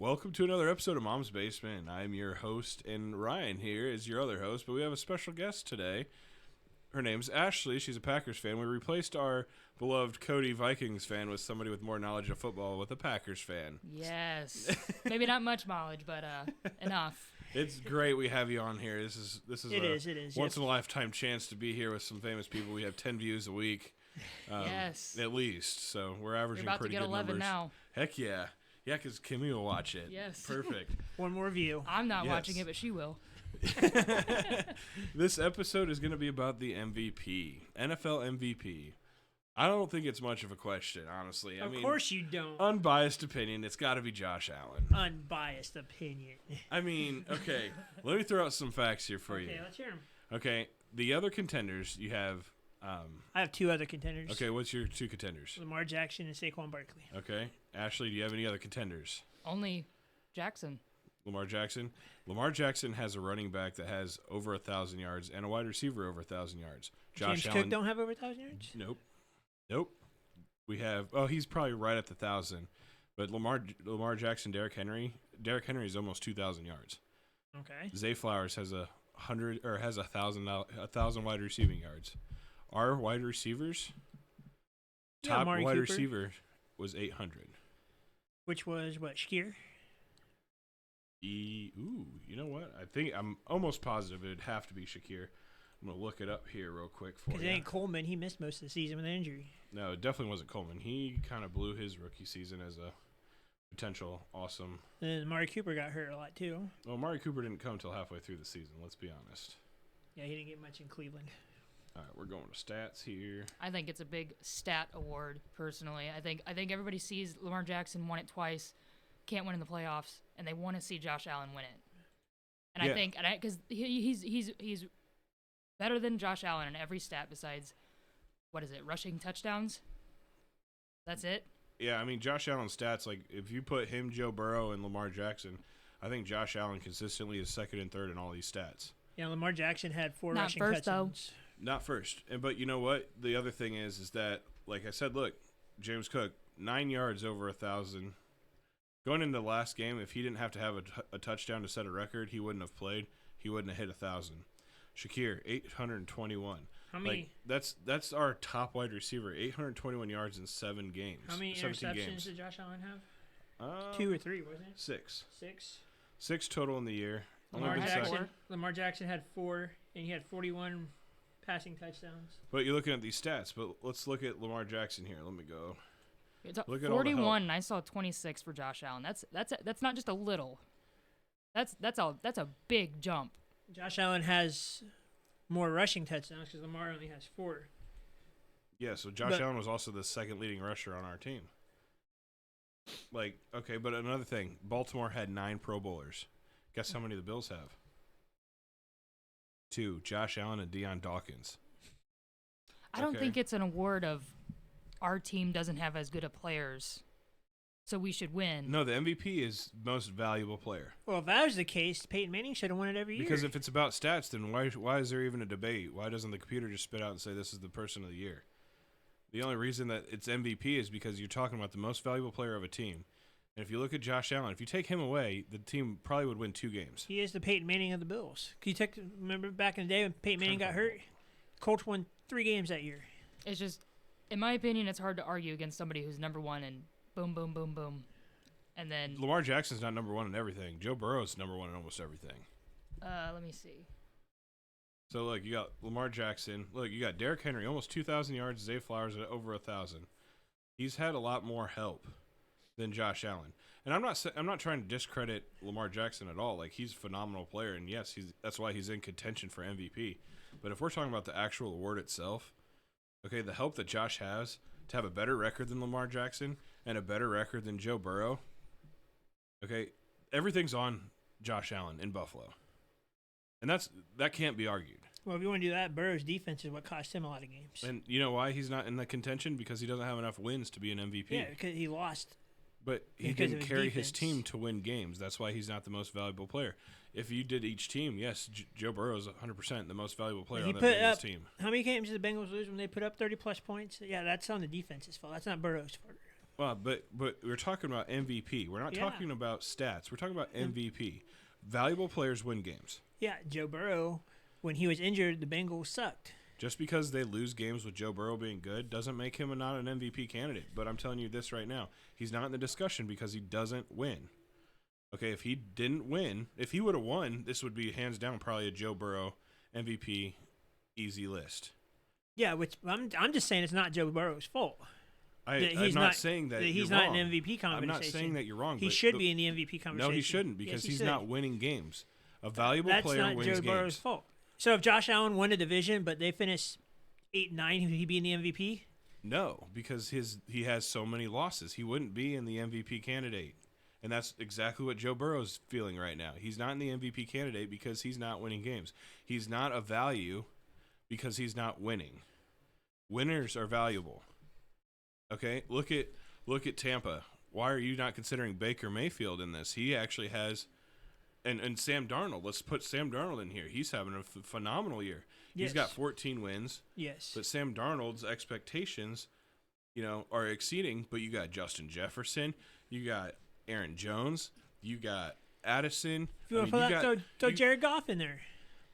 Welcome to another episode of Mom's Basement. I'm your host, and Ryan here is your other host, but we have a special guest today. Her name's Ashley. She's a Packers fan. We replaced our beloved Cody Vikings fan with somebody with more knowledge of football with a Packers fan. Yes. Maybe not much knowledge, but enough. It's great we have you on here. This is It is. once in a lifetime chance to be here with some famous people. We have 10 views a week. Yes. At least. So we're You're averaging about to pretty get good 11 numbers. now. Heck yeah. Yeah, because Kimmy will watch it. Yes. Perfect. One more view. I'm not Yes. watching it, but she will. This episode is going to be about the MVP, NFL MVP. I don't think it's much of a question, honestly. Of course you don't. Unbiased opinion, it's got to be Josh Allen. Unbiased opinion. I mean, okay, let me throw out some facts here for you. Okay, let's hear them. Okay, the other contenders, you have, I have two other contenders. okay, what's your two contenders? Lamar Jackson and Saquon Barkley. Okay, Ashley, do you have any other contenders? Only Jackson. Lamar Jackson? Lamar Jackson has a running back that has over 1,000 yards and a wide receiver over 1,000 yards. James Cook don't have over 1,000 yards? Nope. We have. Oh, he's probably right at the 1,000. But Lamar Jackson, Derrick Henry is almost 2,000 yards. Okay. Zay Flowers has 1,000 wide receiving yards. Our wide receivers, Yeah, top Amari wide Cooper. receiver was 800. Which was, what, Shakir? Ooh, you know what? I think I'm almost positive it'd have to be Shakir. I'm gonna look it up here real quick for Because you. it ain't Coleman. He missed most of the season with an injury. No, it definitely wasn't Coleman. He kind of blew his rookie season as a potential awesome. And Amari Cooper got hurt a lot, too. Well, Amari Cooper didn't come till halfway through the season. Let's be honest. Yeah, he didn't get much in Cleveland. All right, we're going to stats here. I think it's a big stat award, personally. I think everybody sees Lamar Jackson won it twice, can't win in the playoffs, and they want to see Josh Allen win it. And Yeah. I think, because he's better than Josh Allen in every stat besides, what is it, rushing touchdowns? That's it? Yeah, I mean Josh Allen's stats. Like if you put him, Joe Burrow, and Lamar Jackson, I think Josh Allen consistently is second and third in all these stats. Yeah, Lamar Jackson had 4 Not rushing first, though. touchdowns. Not first, but you know what? The other thing is that, like I said, look, James Cook, 9 yards over 1,000. Going into the last game, if he didn't have to have a touchdown to set a record, he wouldn't have played. He wouldn't have hit 1,000. Shakir, 821. How many? Like, that's our top wide receiver, 821 yards in 7 games. How many 17 interceptions games. did Josh Allen have? 2 2 or 3, wasn't it? 6. 6. 6 total in the year. Only Lamar been Jackson. sacked. Jackson. Lamar Jackson had 4, and he had 41 passing touchdowns. But you're looking at these stats. But let's look at Lamar Jackson here. Let me go. It's Look at all the help. 41, and I saw 26 for Josh Allen. That's not just a little. That's a big jump. Josh Allen has more rushing touchdowns because Lamar only has 4. Yeah, so Josh But- Allen was also the second leading rusher on our team. Like, okay, but another thing, Baltimore had 9 Pro Bowlers. Guess how many the Bills have? 2, Josh Allen and Deion Dawkins. I don't Okay. think it's an award of our team doesn't have as good of players, so we should win. No, the MVP is most valuable player. Well, if that was the case, Peyton Manning should have won it every year. Because if it's about stats, then why is there even a debate? Why doesn't the computer just spit out and say this is the person of the year? The only reason that it's MVP is because you're talking about the most valuable player of a team. And if you look at Josh Allen, if you take him away, the team probably would win 2 games. He is the Peyton Manning of the Bills. Remember back in the day when Peyton Manning got hurt? Colts won 3 games that year. It's just, in my opinion, it's hard to argue against somebody who's number one and boom, boom, boom, boom, and then Lamar Jackson's not number 1 in everything. Joe Burrow's number 1 in almost everything. let me see. So, look, you got Lamar Jackson. Look, you got Derrick Henry, almost 2,000 yards. Zay Flowers at over 1,000. He's had a lot more help than Josh Allen. And I'm not trying to discredit Lamar Jackson at all. Like, he's a phenomenal player, and yes, that's why he's in contention for MVP. But if we're talking about the actual award itself, okay, the help that Josh has to have a better record than Lamar Jackson and a better record than Joe Burrow, okay, everything's on Josh Allen in Buffalo. And that can't be argued. Well, if you want to do that, Burrow's defense is what cost him a lot of games. And you know why he's not in the contention? Because he doesn't have enough wins to be an MVP. Yeah, because he lost. But he Because didn't of his carry his defense. team to win games. That's why he's not the most valuable player. If you did each team, yes, Joe Burrow is 100% the most valuable player He on that put Bengals up- team. How many games did the Bengals lose when they put up 30-plus points? Yeah, that's on the defense's fault. That's not Burrow's fault. but we're talking about MVP. We're not Yeah. talking about stats. We're talking about MVP. Valuable players win games. Yeah, Joe Burrow, when he was injured, the Bengals sucked. Just because they lose games with Joe Burrow being good doesn't make him not an MVP candidate. But I'm telling you this right now. He's not in the discussion because he doesn't win. Okay, if he didn't win, if he would have won, this would be hands down probably a Joe Burrow MVP easy list. Yeah, which I'm just saying it's not Joe Burrow's fault. I'm He's not saying that he's you're not wrong. in MVP conversation. I'm not saying that you're wrong. He but should be in the MVP conversation. No, he shouldn't because Yes, he he's should. not winning games. A valuable That's player not wins Joe Burrow's games. fault. So if Josh Allen won a division, but they finished 8-9, would he be in the MVP? No, because he has so many losses. He wouldn't be in the MVP candidate. And that's exactly what Joe Burrow's feeling right now. He's not in the MVP candidate because he's not winning games. He's not a value because he's not winning. Winners are valuable. Okay? Look at Tampa. Why are you not considering Baker Mayfield in this? He actually has and Sam Darnold. Let's put Sam Darnold in here. He's having a phenomenal year. Yes. He's got 14 wins. Yes. But Sam Darnold's expectations, are exceeding. But you got Justin Jefferson, you got Aaron Jones, you got Addison. If you want to throw Jared Goff in there.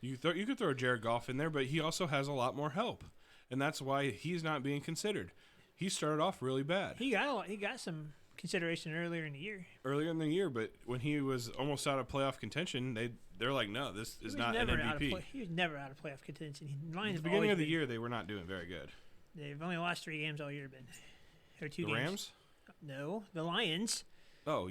You could throw Jared Goff in there, but he also has a lot more help, and that's why he's not being considered. He started off really bad He got some consideration earlier in the year. But when he was almost out of playoff contention, they're like, no, this is not an MVP. He was never out of playoff contention. At the beginning of the year, they were not doing very good. They've only lost 3 games all year, or 2 The games. Rams? No, the Lions. Oh,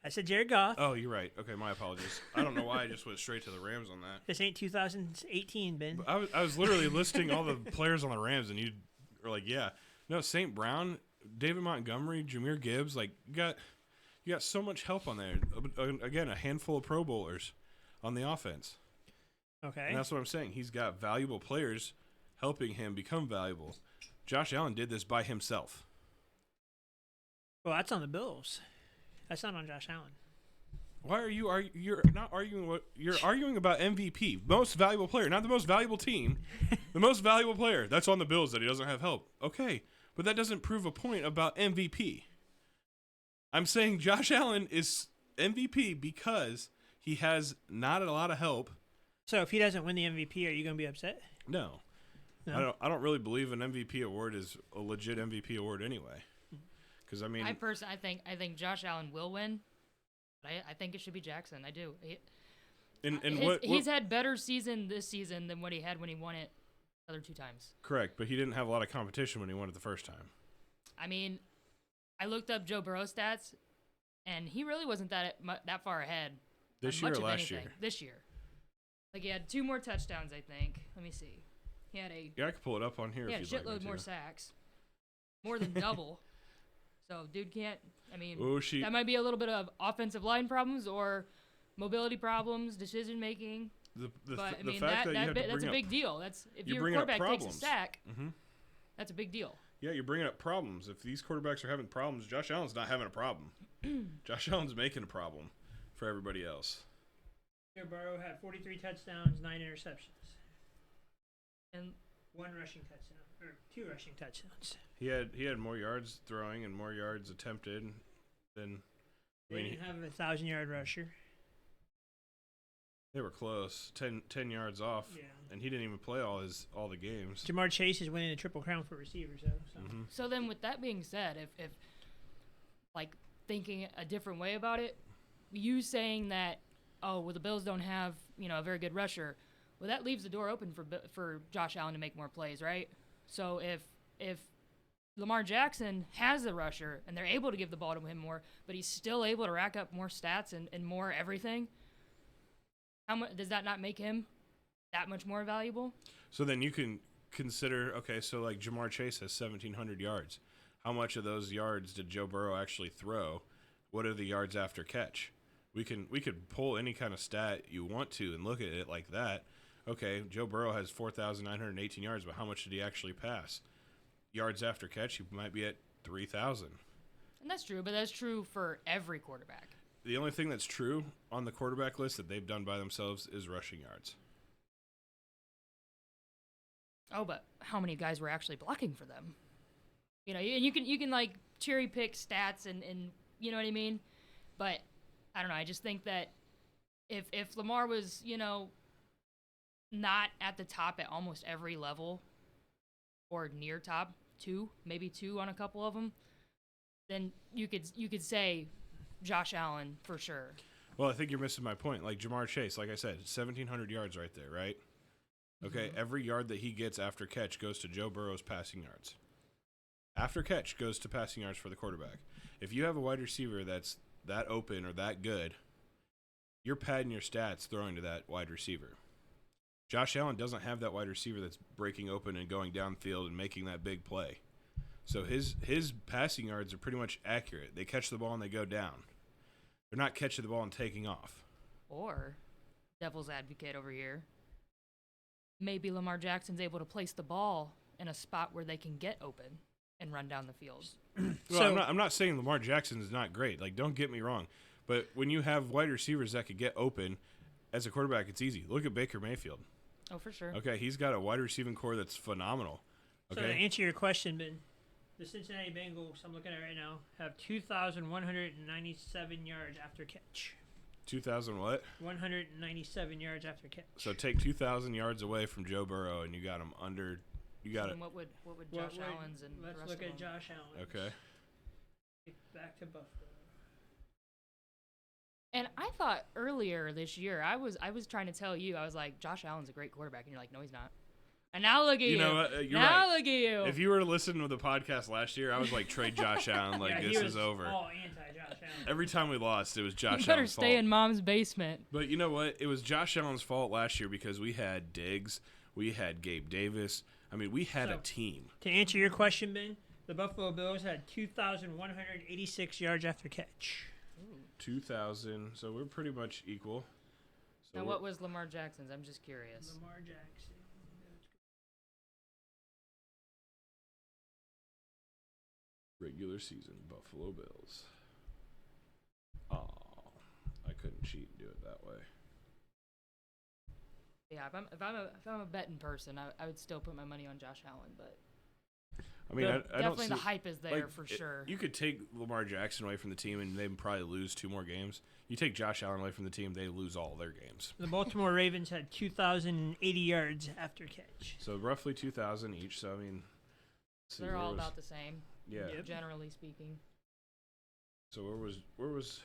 I said Jared Goff. Oh, you're right. Okay, my apologies. I don't know why I just went straight to the Rams on that. This ain't 2018, Ben. I was literally listing all the players on the Rams, and you were like, yeah. No, St. Brown, David Montgomery, Jahmyr Gibbs, like, you got so much help on there. Again, a handful of Pro Bowlers on the offense. Okay. And that's what I'm saying. He's got valuable players helping him become valuable. Josh Allen did this by himself. Well, that's on the Bills. That's not on Josh Allen. Why are you're not arguing you're arguing about MVP, most valuable player, not the most valuable team, the most valuable player. That's on the Bills that he doesn't have help. Okay, but that doesn't prove a point about MVP. I'm saying Josh Allen is MVP because he has not a lot of help. So if he doesn't win the MVP, are you going to be upset? No. No? I don't really believe an MVP award is a legit MVP award anyway. Because I mean, I think Josh Allen will win. But I think it should be Jackson. I do. He's had better season this season than what he had when he won it the other 2 times. correct, but he didn't have a lot of competition when he won it the first time. I mean, I looked up Joe Burrow stats, and he really wasn't that far ahead. This on year much or of last anything. year? This year. Like, he had 2 more touchdowns, I think. Let me see. He had Yeah, I could pull it up on here. a if you'd like shitload me more to. sacks. More than double. So, dude can't. I mean, Oh, that might be a little bit of offensive line problems or mobility problems, decision making. But I mean, fact that you have to that's bring a up, big deal. That's if you're your bringing up quarterback takes a problems. sack, Mhm. that's a big deal. Yeah, you're bringing up problems. If these quarterbacks are having problems, Josh Allen's not having a problem. Josh Allen's making a problem for everybody else. Joe Burrow had 43 touchdowns, 9 interceptions, And 1 rushing touchdown, or 2 rushing touchdowns. He had more yards throwing and more yards attempted than. I They mean, didn't have a 1,000-yard rusher. they were close, 10 yards off, Yeah. and he didn't even play all the games. Jamar Chase is winning the Triple Crown for receivers, though. So. Hmm. so then, with that being said, if like thinking a different way about it, you saying that, oh, well, the Bills don't have a very good rusher, well, that leaves the door open for Josh Allen to make more plays, right? So if Lamar Jackson has a rusher and they're able to give the ball to him more, but he's still able to rack up more stats and more everything, how much does that not make him that much more valuable? So then you can consider, okay, so like Jamar Chase has 1,700 yards. How much of those yards did Joe Burrow actually throw? What are the yards after catch? We could pull any kind of stat you want to and look at it like that. Okay, Joe Burrow has 4,918 yards, but how much did he actually pass? Yards after catch, he might be at 3,000. And that's true, but that's true for every quarterback. The only thing that's true on the quarterback list that they've done by themselves is rushing yards. Oh, but how many guys were actually blocking for them? And you can like cherry pick stats and you know what I mean. But I don't know. I just think that if Lamar was, not at the top at almost every level, or near top maybe two on a couple of them, then you could say Josh Allen for sure. Well, I think you're missing my point. Like Jamar Chase, like I said, 1,700 yards right there, right? Okay, every yard that he gets after catch goes to Joe Burrow's passing yards. After catch goes to passing yards for the quarterback. If you have a wide receiver that's that open or that good, you're padding your stats throwing to that wide receiver. Josh Allen doesn't have that wide receiver that's breaking open and going downfield and making that big play. So his passing yards are pretty much accurate. They catch the ball and they go down. They're not catching the ball and taking off. Or, devil's advocate over here, maybe Lamar Jackson's able to place the ball in a spot where they can get open and run down the field. Well, I'm not saying Lamar Jackson is not great. Like, don't get me wrong. But when you have wide receivers that could get open, as a quarterback, it's easy. Look at Baker Mayfield. Oh, for sure. Okay, he's got a wide receiving core that's phenomenal. So to answer your question, Ben, the Cincinnati Bengals, I'm looking at it right now, have 2,197 yards after catch. 2,000 what? 197 yards after catch. So take 2,000 yards away from Joe Burrow, and you got him under. You got it. And what would Josh Allen's and let's the rest look of at them? Josh Allen. Okay. Back to Buffalo. And I thought earlier this year, I was trying to tell you, I was like, Josh Allen's a great quarterback, and you're like, no, he's not. And now look at you. You know what? You're now right. look at you. If you were to listen to the podcast last year, I was like, trade Josh Allen. Like, Yeah, this is over. All anti-Josh Allen. Every time we lost, it was Josh you better Allen's stay fault. in mom's basement. But you know what? It was Josh Allen's fault last year because we had Diggs, we had Gabe Davis. I mean, we had a team. To answer your question, Ben, the Buffalo Bills had 2,186 yards after catch. 2,000, so we're pretty much equal. So Now, what was Lamar Jackson's? I'm just curious. Lamar Jackson. regular season Buffalo Bills? Oh, I couldn't cheat and do it that way. Yeah, if I'm a betting person, I would still put my money on Josh Allen, but I mean, I don't definitely see, the hype is there like, for sure. You could take Lamar Jackson away from the team, and they'd probably lose 2 more games. You take Josh Allen away from the team, they lose all their games. The Baltimore Ravens had 2,080 yards after catch. So roughly 2,000 each. So I mean, let's see, They're where all was- about the same, yeah. Yep. generally speaking. So where was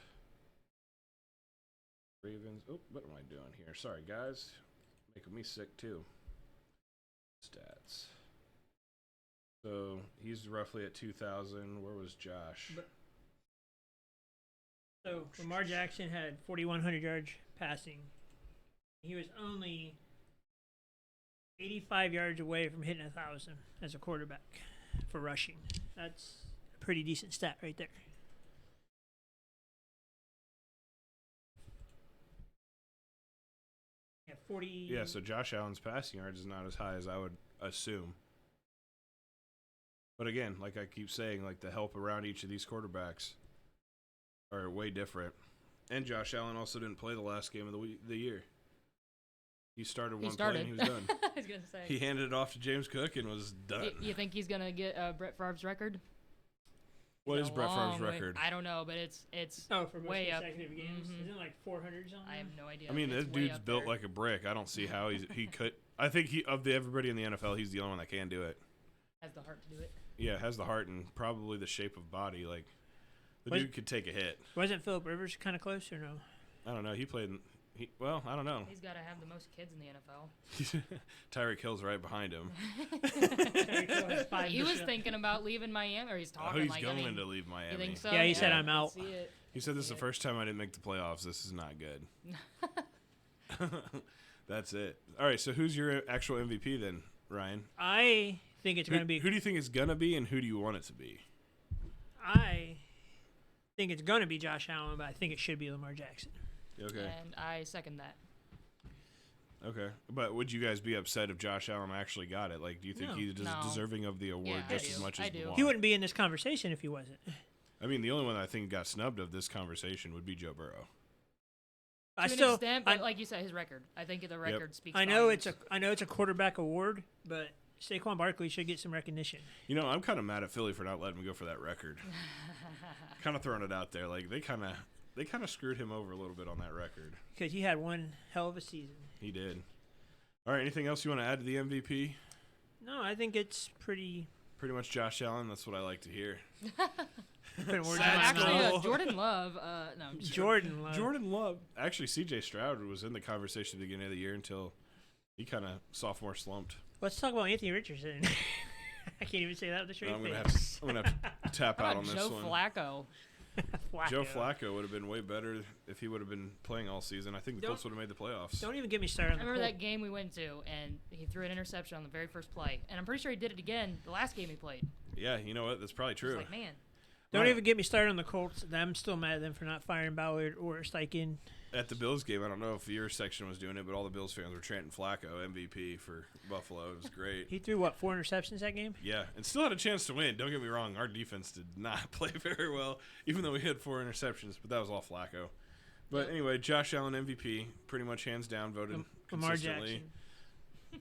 Ravens? Oh, what am I doing here? Sorry, guys, making me sick too. Stats. So he's roughly at 2,000. Where was Josh? So Lamar Jackson had 4,100 yards passing. He was only 85 yards away from hitting 1,000 as a quarterback for rushing. That's a pretty decent stat right there. Yeah, 40. Yeah, so Josh Allen's passing yards is not as high as I would assume. But again, like I keep saying, like the help around each of these quarterbacks are way different. And Josh Allen also didn't play the last game of the year. He started one play and he was done. I was gonna say. He handed it off to James Cook and was done. You think he's gonna get Brett Favre's record? What It's is a Brett Favre's long way- record? I don't know, but it's For most way up. consecutive games. Mhm. Isn't it like 400 or something? I have no idea. I mean, It's this way dude's up built there. like a brick. I don't see how he could. I think everybody in the NFL, he's the only one that can do it. Has the heart to do it. Yeah, has the heart and probably the shape of body. Like the Was- dude could take a hit. Wasn't Philip Rivers kind of close or no? I don't know. He played. Well, I don't know. He's got to have the most kids in the NFL. Tyreek Hill's right behind him. He was thinking about leaving Miami, or he's Oh, talking he's like. going I mean, to leave Miami. you think so? Yeah, he said, "I'm I out." can see it. He said, "This is the Yeah. first time I didn't make the playoffs. This is not good." That's it. All right. So who's your actual MVP then, Ryan? I think it's going to be. Who do you think it's gonna be, and who do you want it to be? I think it's going to be Josh Allen, but I think it should be Lamar Jackson. Okay. And I second that. Okay. But would you guys be upset if Josh Allen actually got it? Like, do you think No. he's No. deserving of the award Yeah, I just do. as much I as do. Lamar? He wouldn't be in this conversation if he wasn't. I mean, the only one that I think got snubbed of this conversation would be Joe Burrow. I To an still, extent, but like you said, his record. I think the record speaks. I know volumes. it's a quarterback award, but Saquon Barkley should get some recognition. You know, I'm kind of mad at Philly for not letting him go for that record. Kind of throwing it out there. Like, they kind of screwed him over a little bit on that record. Because he had one hell of a season. He did. All right, anything else you want to add to the MVP? No, I think it's pretty Much Josh Allen. That's what I like to hear. putting words in Sad my Actually, mouth. skull. Jordan Love. No, I'm just Jordan Love. Jordan Love. Actually, C.J. Stroud was in the conversation at the beginning of the year until he kind of sophomore slumped. Let's talk about Anthony Richardson. I can't even say that with a straight I'm gonna face. have to tap How out about on this Joe one. Flacco? Joe Flacco would have been way better if he would have been playing all season. I think the Don't- Colts would have made the playoffs. Don't even get me started I on the remember Colts. that game we went to, and he threw an interception on the very first play. And I'm pretty sure he did it again the last game he played. Yeah, you know what? That's probably It's true. like, man. Don't Right. even get me started on the Colts. I'm still mad at them for not firing Ballard or Steichen. At the Bills game, I don't know if your section was doing it, but all the Bills fans were chanting Flacco MVP for Buffalo. It was great. He threw, 4 interceptions that game? Yeah, and still had a chance to win. Don't get me wrong. Our defense did not play very well, even though we had 4 interceptions, but that was all Flacco. But anyway, Josh Allen MVP, pretty much hands down voted Lamar consistently. Jackson.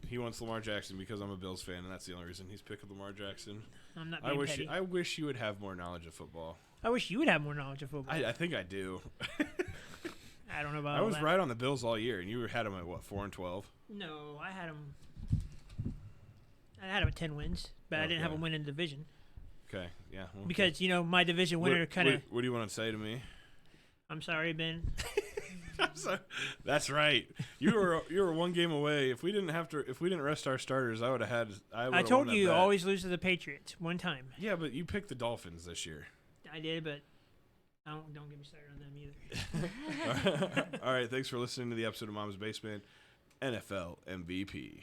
He wants Lamar Jackson because I'm a Bills fan, and that's the only reason he's picking Lamar Jackson. I'm not I being wish petty. I wish you would have more knowledge of football. I wish you would have more knowledge of football. I think I do. I don't know about I all was that. right on the Bills all year, and you had them at what, 4-12? No, I had him. I had him at 10 wins, but I didn't have Okay. him win in the division Okay, yeah. well, because my division winner what, kind of. what do you want to say to me? I'm sorry, Ben. That's right. You were one game away. If we didn't rest our starters, I would have had. I told you always lose to the Patriots one time. Yeah, but you picked the Dolphins this year. I did, but don't get me started on them either. All right. Thanks for listening to the episode of Mom's Basement NFL MVP.